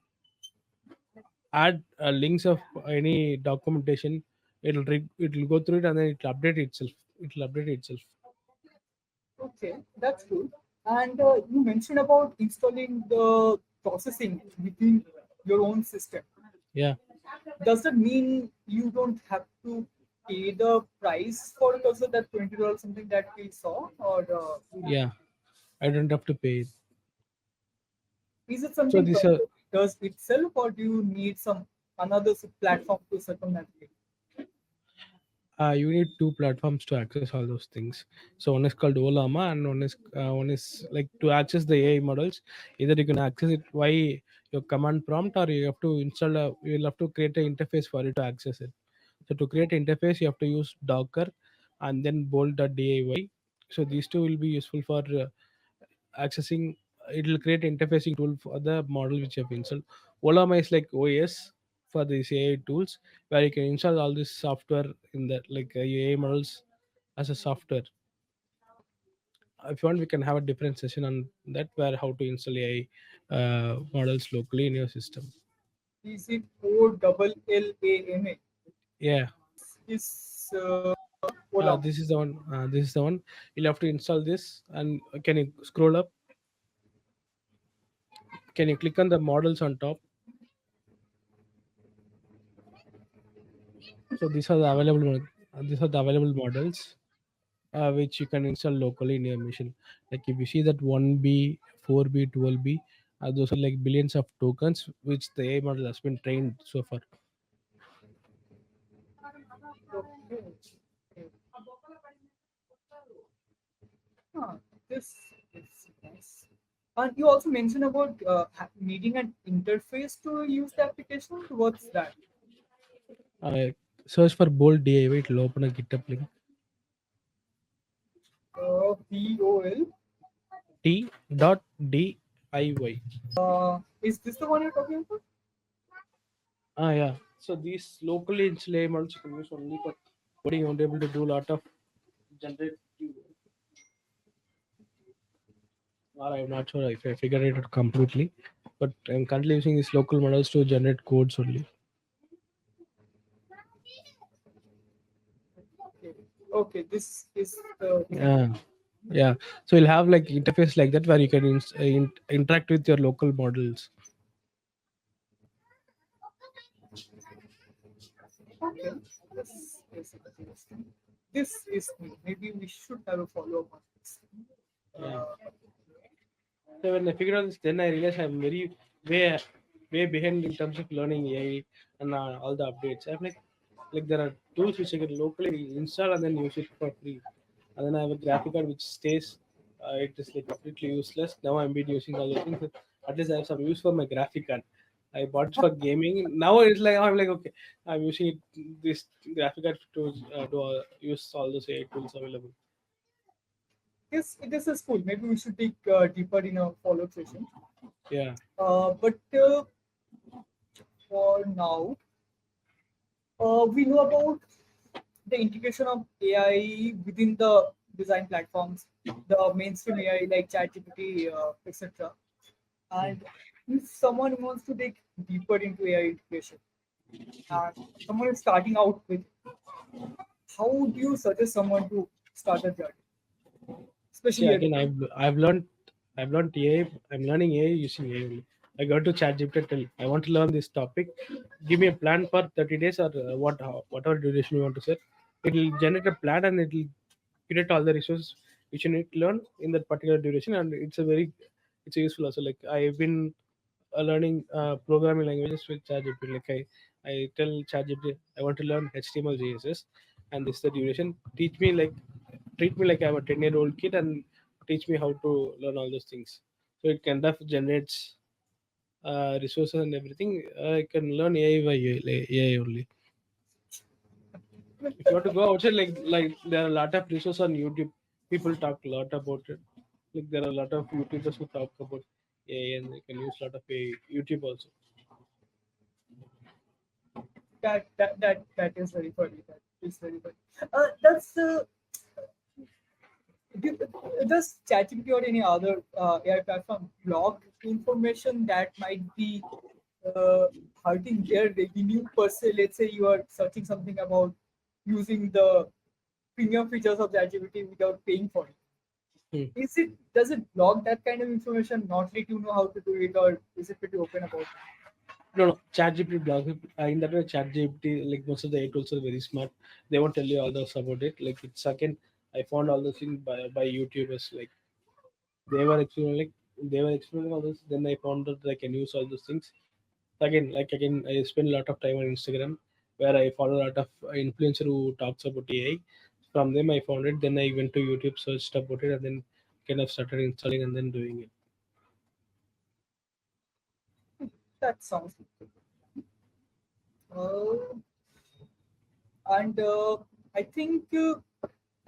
add links of any documentation. It'll go through it and then it'll update itself. It'll update itself. Okay, that's good. And you mentioned about installing the processing within your own system. Yeah, Does that mean you don't have to pay the price for cursor that $20 something that we saw, or yeah. I don't have to pay it. is it So something this cursor does itself, or do you need some another platform to circumnavigate? you need two platforms to access all those things. So one is called Olama, and one is like to access the AI models. Either you can access it by your command prompt, or you have to install a. You will have to create an interface for it to access it. So to create an interface, you have to use Docker, and then bolt.diy. So these two will be useful for accessing. It will create interfacing tool for the model which you have installed. Olama is like OS for these AI tools where you can install all this software in that like AI models as a software. If you want, we can have a different session on that where how to install AI models locally in your system. Is it OLLAMA? Yeah, Is Olam? this is the one. This is the one. You'll have to install this, and can you scroll up? Can you click on the models on top? So these are the available models which you can install locally in your machine. Like if you see that 1B, 4B, 12B, those are like billions of tokens which the AI model has been trained so far. Okay. Okay. Huh, this is nice. And you also mentioned about needing an interface to use the application. What's that? Uh, Search for bold DIY, it will open a GitHub link. BOL. T.diy. Is this the one you're talking about? Yeah. So these locally installed AI models you can use only for coding. You won't be able to do a lot of generate. Or I'm not sure if I figured it out completely, but I'm currently using these local models to generate codes only. Okay. Okay. This is the thing. Yeah, yeah. So you'll have like interface like that where you can interact with your local models. Okay. This is interesting. This is new. Maybe we should have a follow up on this. Yeah. Uh, So when I figured out this, then I realized I'm very way. way behind in terms of learning AI and all the updates. I'm like there are tools which I can locally install and then use it for free. And then I have a graphic card which stays. It is like completely useless. Now I'm been using all the things. But at least I have some use for my graphic card. I bought it for gaming. Now it's like I'm like okay, I'm using it this graphic card to use all those AI tools available. Yes, this is cool. Maybe we should dig deeper in a follow-up session. Yeah, But for now, we know about the integration of AI within the design platforms, the mainstream AI like ChatGPT, etc. And if someone wants to dig deeper into AI integration, and someone is starting out with, how do you suggest someone to start a journey, see especially at the again, beginning? I've learned AI. I'm learning AI using AI only. I go to ChatGPT tell I want to learn this topic. Give me a plan for 30 days or whatever duration you want to set. It'll generate a plan and it'll create all the resources which you need to learn in that particular duration. And it's a useful also. Like I've been learning programming languages with ChatGPT. Like I tell ChatGPT I want to learn HTML, CSS, and this is the duration. Treat me like I'm a 10-year-old kid and teach me how to learn all those things. So it kind of generates resources and everything. I can learn AI by AI only. If you want to go outside, like there are a lot of resources on YouTube. People talk a lot about it. Like there are a lot of YouTubers who talk about AI and they can use a lot of AI. YouTube also. That is very funny. That is very funny. That's does ChatGPT or any other AI platform block information that might be uh, hurting their revenue per se? Let's say you are searching something about using the premium features of ChatGPT without paying for it. Hmm. Is it does it block that kind of information, not let you know how to do it, or is it pretty open about it? No, ChatGPT blocks it. In that way, ChatGPT, like most of the AI tools are very smart. They won't tell you all those about it. Like it's again, I found all those things by YouTubers. Like they were explaining, all this. Then I found that I can use all those things. Again, I spend a lot of time on Instagram where I follow a lot of influencer who talks about AI. From them, I found it. Then I went to YouTube, searched about it, and then kind of started installing and then doing it. That sounds good. Uh, and I think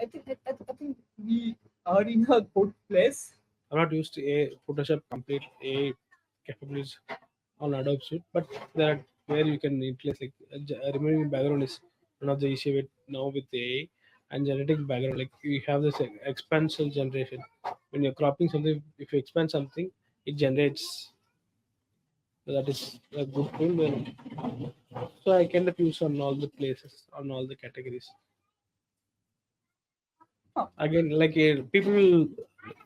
I think we are in a good place. I've not used a Photoshop complete AI capabilities on Adobe Suite, but there are where you can replace removing background is one of the issue with now with AI and generating background. Like you have this expansion generation. When you're cropping something, if you expand something, it generates. So that is a good tool. So I kind of use on all the places, on all the categories. Huh. Again, people,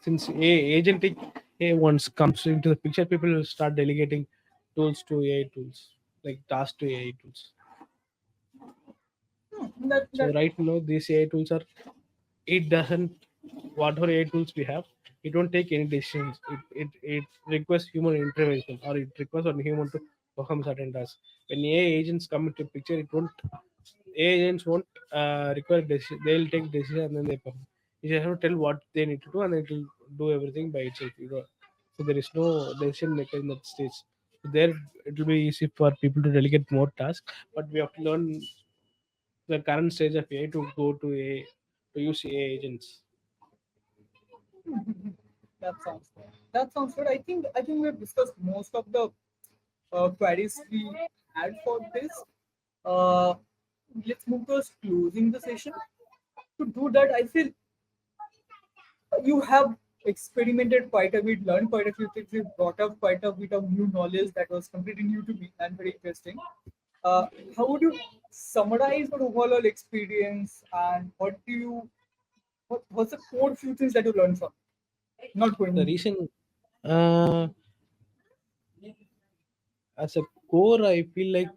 since agentic AI once comes into the picture, people will start delegating tools to AI tools, like tasks to AI tools. That So that right now, these AI tools are, it doesn't, whatever AI tools we have, it won't take any decisions. It requires human intervention or it requires a human to perform certain tasks. When AI agents come into picture, it won't, AI agents won't require decision. They'll take decision and then they perform. You just have to tell what they need to do and it will do everything by itself. So there is no decision maker in that stage. So there, it will be easy for people to delegate more tasks, but we have to learn the current stage of AI to go to a to use AI agents. that sounds good. That sounds good. I think we have discussed most of the queries we had for this. Uh, let's move to closing the session. To do that, I feel you have experimented quite a bit, learned quite a few things, you brought up quite a bit of new knowledge that was completely new to me and very interesting. Uh, how would you summarize your overall experience and what's the core few things that you learned from it? Not going The into it. reason, uh, as a core, I feel like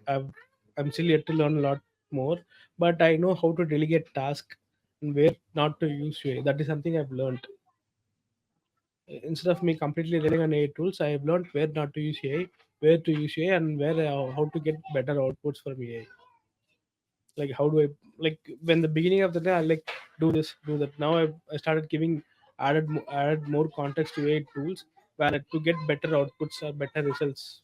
I've, I'm still yet to learn a lot more, but I know how to delegate tasks and where not to use AI. That is something I've learned. Instead of me completely relying on AI tools, I have learned where not to use AI, where to use AI and where how to get better outputs from AI. Like how do I, like when the beginning of the day I like do this, do that. Now I started giving added more context to AI tools where to get better outputs or better results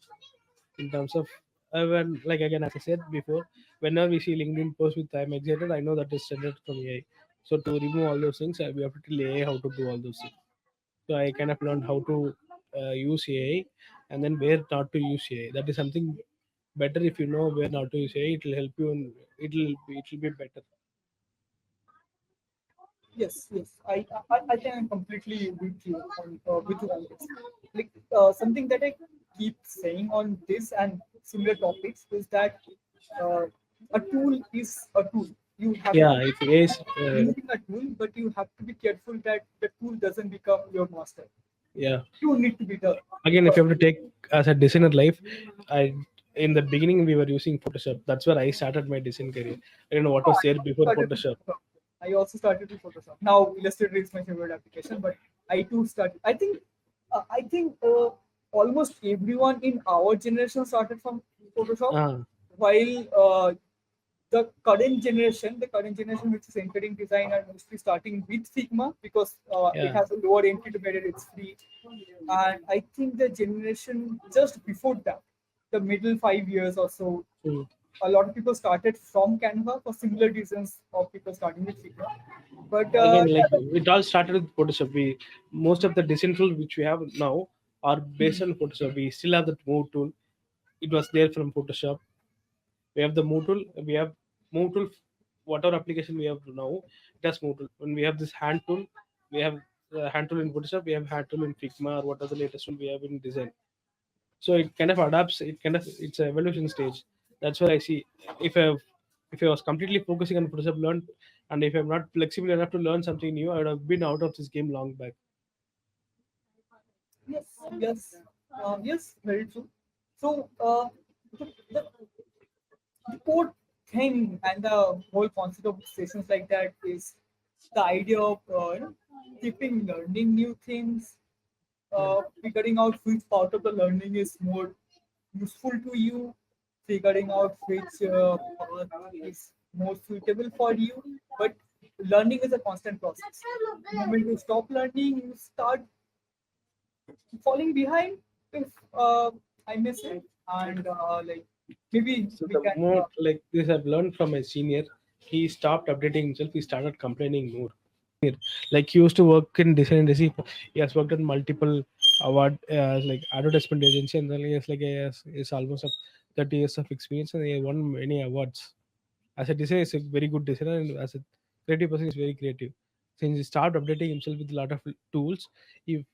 in terms of when, like again as I said before, whenever we see LinkedIn post with I'm excited, I know that is generated from AI. So to remove all those things, we have to tell AI how to do all those things. So I kind of learned how to use AI and then where not to use AI. That is something better. If you know where not to use AI, it will help you and it will be better. Yes, yes. I think I'm completely with you on this. Like something that I keep saying on this and similar topics is that uh, a tool is a tool. You have Yeah, to if AI is using a tool, but you have to be careful that the tool doesn't become your master. yeah. You need to be the Again, if you have to take as a designer life, I in the beginning we were using Photoshop. That's where I started my design career. I don't know what No, was I there also before started with Photoshop. Photoshop. I also started with Photoshop. Now Illustrator is my favorite application, but I too started. I think almost everyone in our generation started from Photoshop, Ah, while the current generation which is entering design are mostly starting with Figma because it yeah. has a lower entry barrier, it's free. And I think the generation just before that, the middle 5 years or so, Mm. a lot of people started from Canva for similar reasons of people starting with Figma. But Again, yeah, like it all started with Photoshop. We most of the design tools which we have now are based on Photoshop. We still have the Move tool. It was there from Photoshop. We have the Move tool. We have Move tool. Whatever application we have now, it has Move tool. When we have this hand tool, we have hand tool in Photoshop. We have hand tool in Figma or what are the latest tool we have in design. So it kind of adapts. It kind of it's an evolution stage. That's where I see if I if I was completely focusing on Photoshop, learn, and if I'm not flexible enough to learn something new, I would have been out of this game long back. yes, yes, yes, very true. So the the core thing and the whole concept of sessions like that is the idea of keeping learning new things, figuring out which part of the learning is more useful to you, figuring out which path is more suitable for you. But learning is a constant process. The moment you stop learning, you start falling behind. If I may say, and like maybe So we the can. more like this I've learned from my senior, he stopped updating himself. He started complaining more. Like he used to work in design industry. He has worked in multiple award like advertisement agency, and then he has like he has almost of 30 years of experience, and he won many awards. As a designer, he's a very good designer, and as a creative person, he's very creative. Since he started updating himself with a lot of tools, he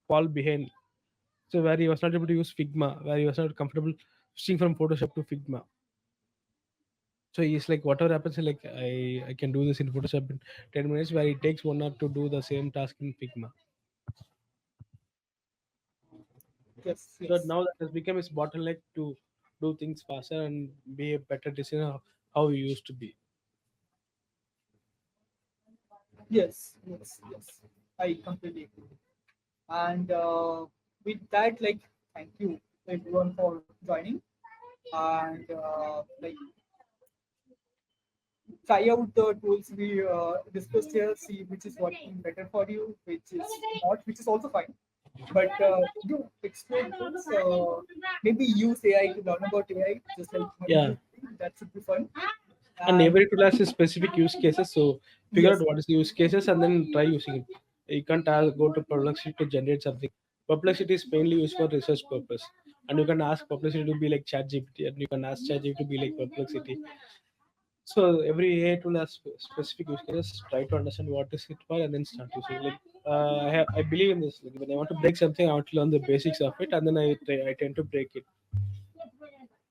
fall behind. So where he was not able to use Figma, where he was not comfortable switching from Photoshop to Figma. So he's like, whatever happens, like I can do this in Photoshop in 10 minutes, where it takes 1 hour to do the same task in Figma. Yes, So yes, now that has become his bottleneck to do things faster and be a better designer how he used to be. yes, yes, yes. I completely agree. And with that, like, thank you everyone for joining. And like, try out the tools we discussed here. See which is working better for you, which is not, which is also fine. But do explore those. Maybe use AI to learn about AI, just like Yeah, Manoj. That should be fun. and And every tool has its specific use cases. So figure out yes, what is the use cases and then try using it. You can't go to Perplexity to generate something. Perplexity is mainly used for research purpose, and you can ask Perplexity to be like ChatGPT, and you can ask ChatGPT to be like Perplexity. So every AI tool has specific use cases. Try to understand what is it for, and then start using. Like I believe in this. Like when I want to break something, I want to learn the basics of it, and then I tend to break it.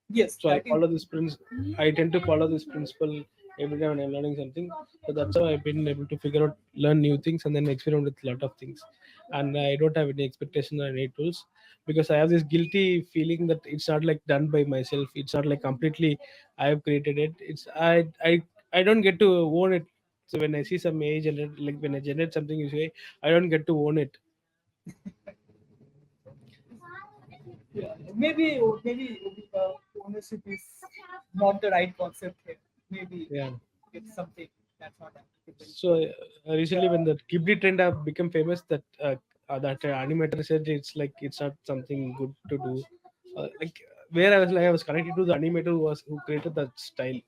yes, So I that is follow this principle. I tend to follow this principle every time when I'm learning something. So that's how I've been able to figure out, learn new things, and then experiment with a lot of things. And I don't have any expectations on any tools because I have this guilty feeling that it's not like done by myself. It's not like completely I have created it. It's I don't get to own it. So when I see some AI generate, like when I generate something, you say I don't get to own it. Yeah, maybe ownership is not the right concept here. Maybe Yeah. it's something that's not applicable. So recently, when Yeah, the Ghibli trend have become famous, that animator said it's like it's not something good to do. Like where I was connected to the animator who created that style.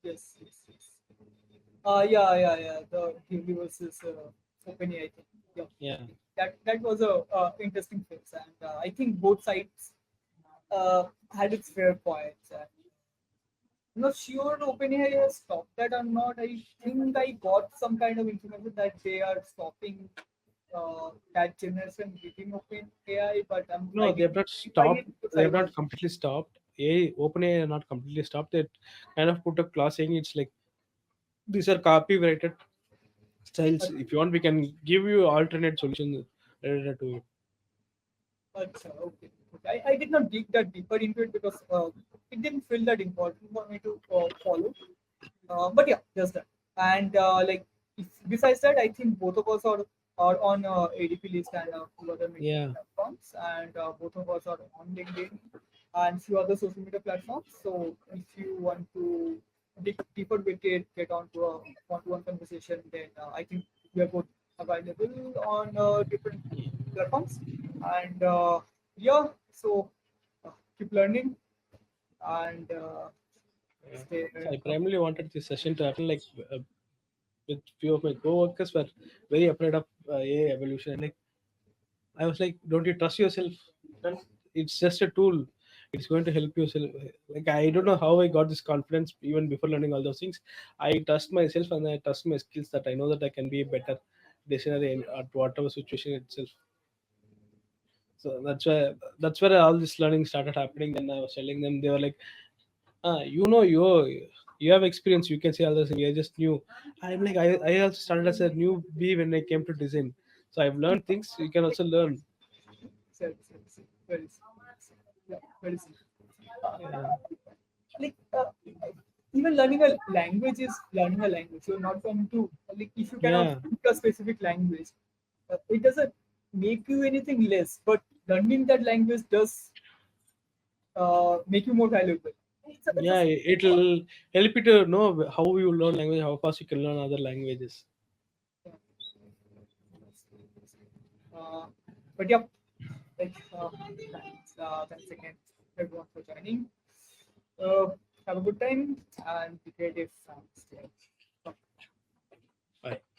yes, yes, yes. Yeah. The Ghibli versus OpenAI thing. Yeah, Yeah. that was a interesting phase, and I think both sides had its fair points. And I'm not sure OpenAI has stopped that or not. I think I got some kind of information that they are stopping that generation within OpenAI, but I No, they have didn't not verify stopped. it because They I have was not completely stopped. OpenAI are not completely stopped. They kind of put a clause saying it's like these are copyrighted styles. If you want, we can give you alternate solutions related to it. okay. I did not dig that deeper into it because it didn't feel that important for me to follow. But yeah, just that. And like besides that, I think both of us are on ADP list and a few other media Yeah. platforms, and both of us are on LinkedIn and few other social media platforms. So if you want to dig deeper with it, get onto a one-to-one conversation, then I think we are both available on different platforms. And yeah, so keep learning and Yeah. stay. So I primarily wanted this session to happen like with few of my co-workers were very afraid of AI evolution. Like I was like, don't you trust yourself? Don't- It's just a tool. It's going to help you. Like I don't know how I got this confidence even before learning all those things. I trust myself and I trust my skills that I know that I can be a better listener at whatever situation itself. So that's where all this learning started happening. Then I was telling them, they were like, you have experience, you can say all this thing. I just knew. I'm like I also started as a newbie when I came to design. So I've learned things you can also learn. Very simple. Yeah, very simple. Uh, Yeah. like even learning a language is learning a language. You're not going to like if you cannot Yeah. speak a specific language, it doesn't make you anything less. But learning that language does make you more valuable. It's a Yeah, it'll help you to know how you learn language, how fast you can learn other languages. uh, but yeah, like, thanks again everyone for joining. Uh, have a good time and be creative and stay. Bye.